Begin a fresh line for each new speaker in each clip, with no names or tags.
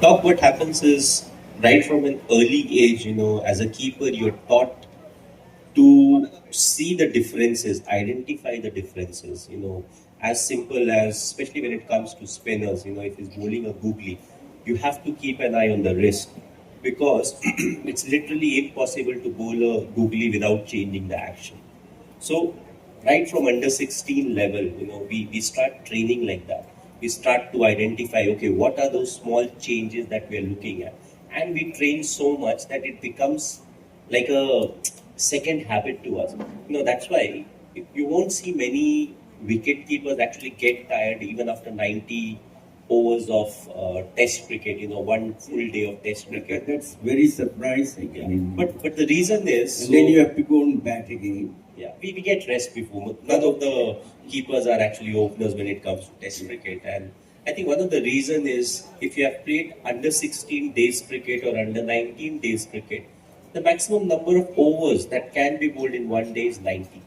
Doc, what happens is right from an early age, as a keeper, you're taught to see the differences, identify the differences, as simple as, especially when it comes to spinners, if he's bowling a googly, you have to keep an eye on the wrist because it's literally impossible to bowl a googly without changing the action. So, right from under 16 level, we start training like that. We start to identify, okay, what are those small changes that we are looking at? And we train so much that it becomes like a second habit to us. That's why you won't see many wicket keepers actually get tired even after 90 overs of test cricket, one full day of test cricket.
That's very surprising.
Yeah. But the reason is...
And then you have to go and bat again.
Yeah, we get rest before. None of the keepers are actually openers when it comes to test cricket. And I think one of the reason is if you have played under 16 days cricket or under 19 days cricket, the maximum number of overs that can be bowled in one day is 90.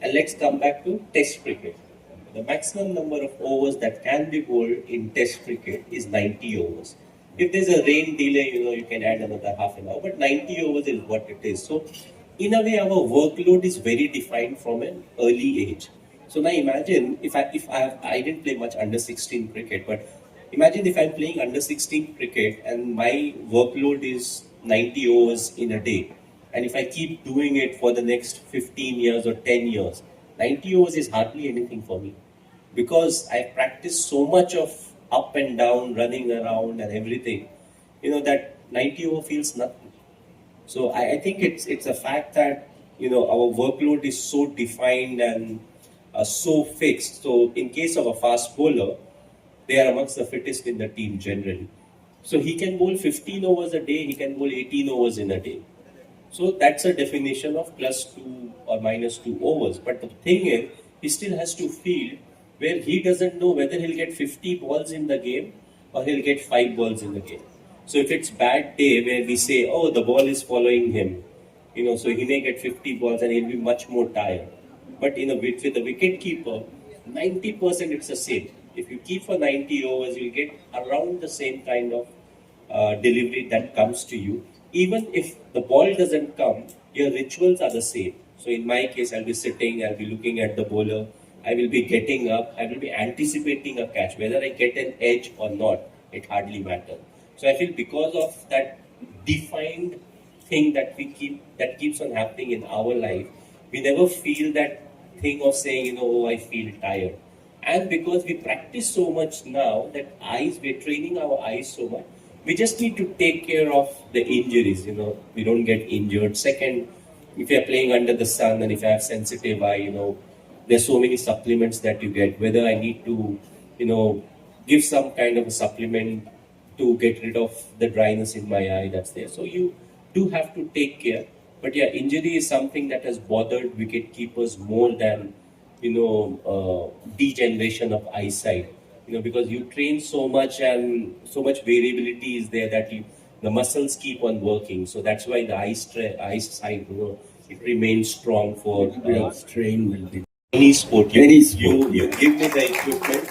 And let's come back to test cricket. The maximum number of overs that can be bowled in test cricket is 90 overs. If there's a rain delay, you can add another half an hour, but 90 overs is what it is. So, in a way, our workload is very defined from an early age. So now imagine I didn't play much under 16 cricket, but imagine if I'm playing under 16 cricket and my workload is 90 overs in a day. And if I keep doing it for the next 15 years or 10 years, 90 overs is hardly anything for me. Because I practiced so much of up and down, running around and everything, that 90 over feels nothing. So I think it's a fact that our workload is so defined and so fixed. So in case of a fast bowler, they are amongst the fittest in the team generally. So he can bowl 15 overs a day, he can bowl 18 overs in a day. So that's a definition of +2 or -2 overs. But the thing is, he still has to field where he doesn't know whether he'll get 50 balls in the game or he'll get 5 balls in the game. So if it's bad day where we say, oh, the ball is following him, so he may get 50 balls and he'll be much more tired. But with the wicket keeper, 90% it's the same. If you keep for 90 overs, you'll get around the same kind of delivery that comes to you. Even if the ball doesn't come, your rituals are the same. So in my case, I'll be sitting, I'll be looking at the bowler, I will be getting up, I will be anticipating a catch. Whether I get an edge or not, it hardly matters. So I feel because of that defined thing that keeps on happening in our life, we never feel that thing of saying, oh, I feel tired. And because we practice so much now that we're training our eyes so much, we just need to take care of the injuries, we don't get injured. Second, if you're playing under the sun and if you have sensitive eye, there's so many supplements that you get, whether I need to, give some kind of a supplement to get rid of the dryness in my eye that's there. So you do have to take care. But yeah, injury is something that has bothered wicket keepers more than, degeneration of eyesight. Because you train so much and so much variability is there that the muscles keep on working. So that's why the eyesight, it remains strong for
strain will be
any sport. You give me the equipment,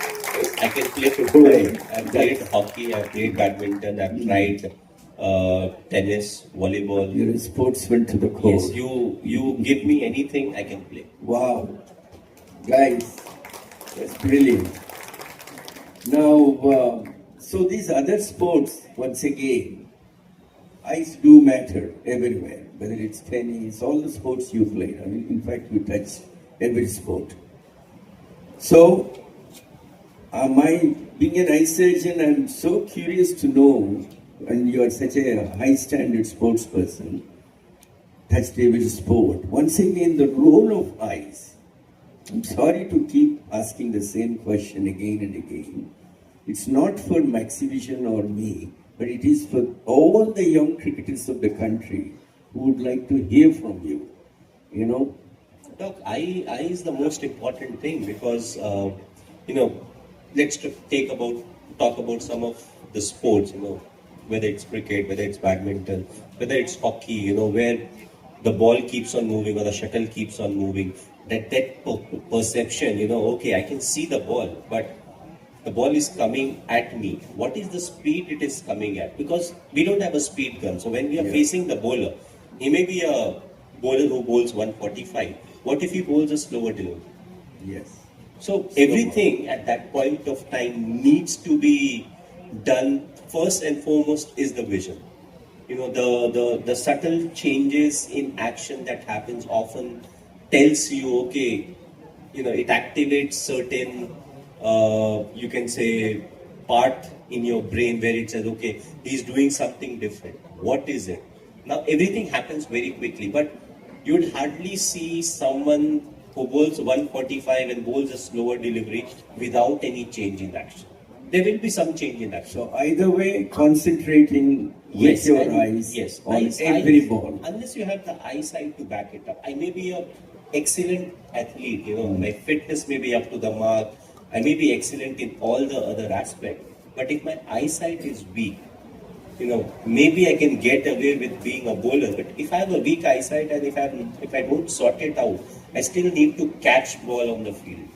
I can play football, I've played hockey, I've played badminton, I've tried tennis, volleyball.
You're a sportsman to the core.
Yes, you give me anything, I can play.
Wow. Guys, that's brilliant. Now, so these other sports, once again, eyes do matter everywhere, whether it's tennis, all the sports you played. I mean, in fact, you touched every sport. So, being an eye surgeon, I'm so curious to know, and you are such a high standard sports person, touched every sport. Once again, the role of eyes. I'm sorry to keep asking the same question again and again. It's not for Maxivision or me, but it is for all the young cricketers of the country who would like to hear from you.
Doc, eye is the most important thing because, let's talk about some of the sports, whether it's cricket, whether it's badminton, whether it's hockey, where the ball keeps on moving or the shuttle keeps on moving. That perception, okay, I can see the ball, but the ball is coming at me, what is the speed it is coming at? Because we don't have a speed gun. So when we are facing the bowler, he may be a bowler who bowls 145. What if he bowls a slower delivery?
Yes.
So everything at that point of time needs to be done. First and foremost is the vision. You know, the subtle changes in action that happens often tells you, okay, you know, it activates certain, you can say, part in your brain where it says, okay, he's doing something different. What is it? Now everything happens very quickly, but you'd hardly see someone who bowls 145 and bowls a slower delivery without any change in action. There will be some change in action.
So either way, concentrating with your eyes on every ball.
Unless you have the eyesight to back it up. I may be an excellent athlete, you know, my fitness may be up to the mark. I may be excellent in all the other aspects. But if my eyesight is weak, you know, maybe I can get away with being a bowler. But if I have a weak eyesight and if I don't sort it out, I still need to catch ball on the field.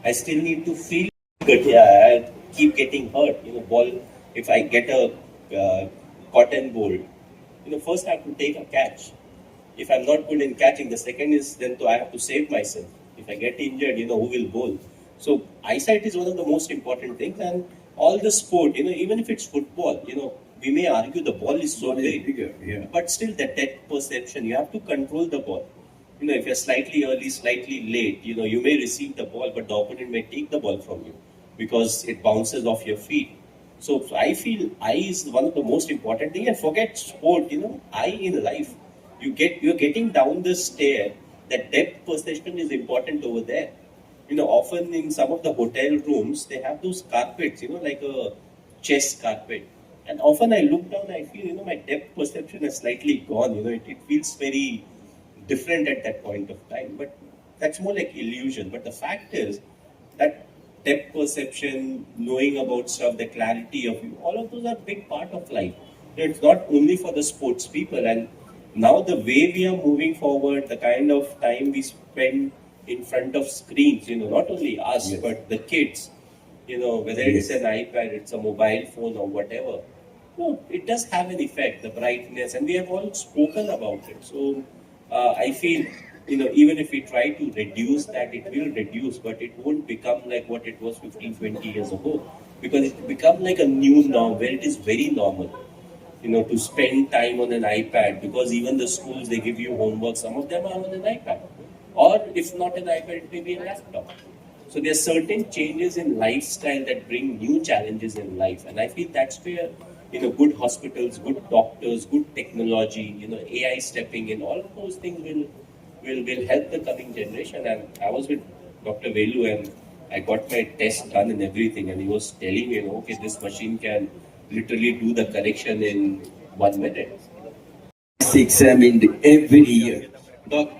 I still need to feel good. Yeah, I keep getting hurt. You know, ball. If I get a cotton ball, you know, first I have to take a catch. If I'm not good in catching, the second is then I have to save myself. If I get injured, you know, who will bowl? So eyesight is one of the most important things, and all the sport, you know, even if it's football, you know, we may argue the ball is so big, but still the depth perception, you have to control the ball. You know, if you're slightly early, slightly late, you know, you may receive the ball, but the opponent may take the ball from you because it bounces off your feet. So I feel eye is one of the most important thing. And forget sport, you know, eye in life. You're getting down the stair. That depth perception is important over there. You know, often in some of the hotel rooms, they have those carpets, you know, like a chess carpet. And often I look down, I feel, you know, my depth perception has slightly gone. You know, it feels very different at that point of time. But that's more like illusion. But the fact is that depth perception, knowing about stuff, the clarity of you, all of those are a big part of life. You know, it's not only for the sports people. And now the way we are moving forward, the kind of time we spend in front of screens, you know, not only us, but the kids, you know, whether it's an iPad, it's a mobile phone or whatever, no, it does have an effect, the brightness, and we have all spoken about it. So I feel, you know, even if we try to reduce that, it will reduce, but it won't become like what it was 15, 20 years ago, because it become like a new norm where it is very normal, you know, to spend time on an iPad, because even the schools, they give you homework, some of them are on an iPad. Or if not an iPad, it may be a laptop. So there are certain changes in lifestyle that bring new challenges in life. And I feel that's where, you know, good hospitals, good doctors, good technology, you know, AI stepping in, all of those things will help the coming generation. And I was with Dr. Velu and I got my test done and everything. And he was telling me, you know, okay, this machine can literally do the correction in 1 minute.
It's examined every year.
Doc,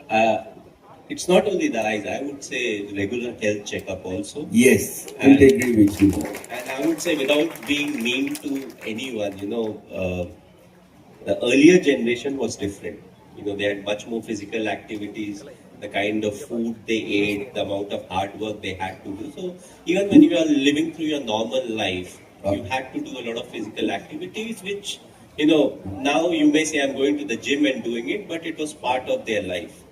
it's not only the eyes, I would say regular health checkup also.
Yes, I would agree with you.
And I would say, without being mean to anyone, you know, the earlier generation was different. You know, they had much more physical activities, the kind of food they ate, the amount of hard work they had to do. So even when you are living through your normal life, you had to do a lot of physical activities, which, you know, now you may say I'm going to the gym and doing it, but it was part of their life.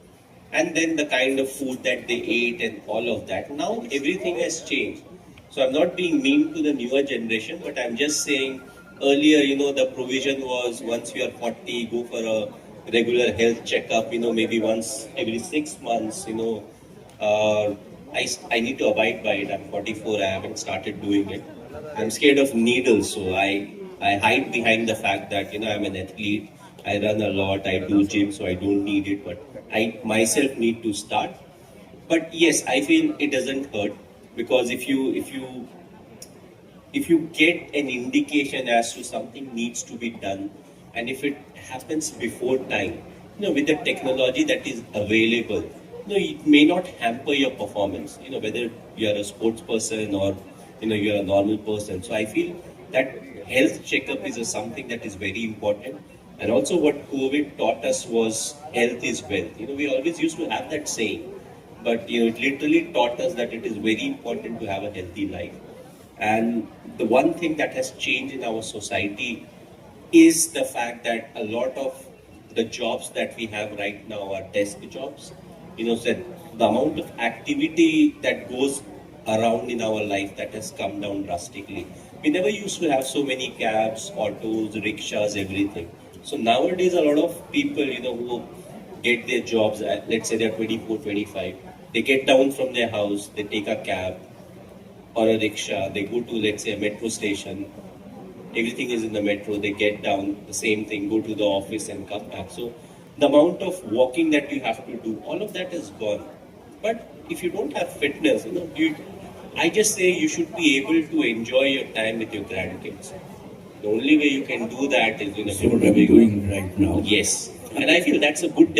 And then the kind of food that they ate and all of that. Now everything has changed. So I'm not being mean to the newer generation, but I'm just saying earlier, you know, the provision was once you are 40, go for a regular health checkup, you know, maybe once every 6 months, you know. I need to abide by it. I'm 44, I haven't started doing it. I'm scared of needles, so I hide behind the fact that, you know, I'm an athlete. I run a lot, I do gym, so I don't need it, but I myself need to start. But yes, I feel it doesn't hurt, because if you get an indication as to something needs to be done, and if it happens before time, you know, with the technology that is available, you know, it may not hamper your performance, you know, whether you are a sports person or, you know, you're a normal person. So I feel that health checkup is something that is very important. And also what COVID taught us was health is wealth. You know, we always used to have that saying, but, you know, it literally taught us that it is very important to have a healthy life. And the one thing that has changed in our society is the fact that a lot of the jobs that we have right now are desk jobs. So the amount of activity that goes around in our life that has come down drastically. We never used to have so many cabs, autos, rickshaws, everything. So nowadays, a lot of people, who get their jobs at, let's say they're 24, 25, they get down from their house, they take a cab or a rickshaw, they go to, let's say, a metro station, everything is in the metro, they get down, the same thing, go to the office and come back. So the amount of walking that you have to do, all of that is gone. But if you don't have fitness, I just say you should be able to enjoy your time with your grandkids. The only way you can do that is in a
So what are we doing right now?
Yes. And I feel that's a good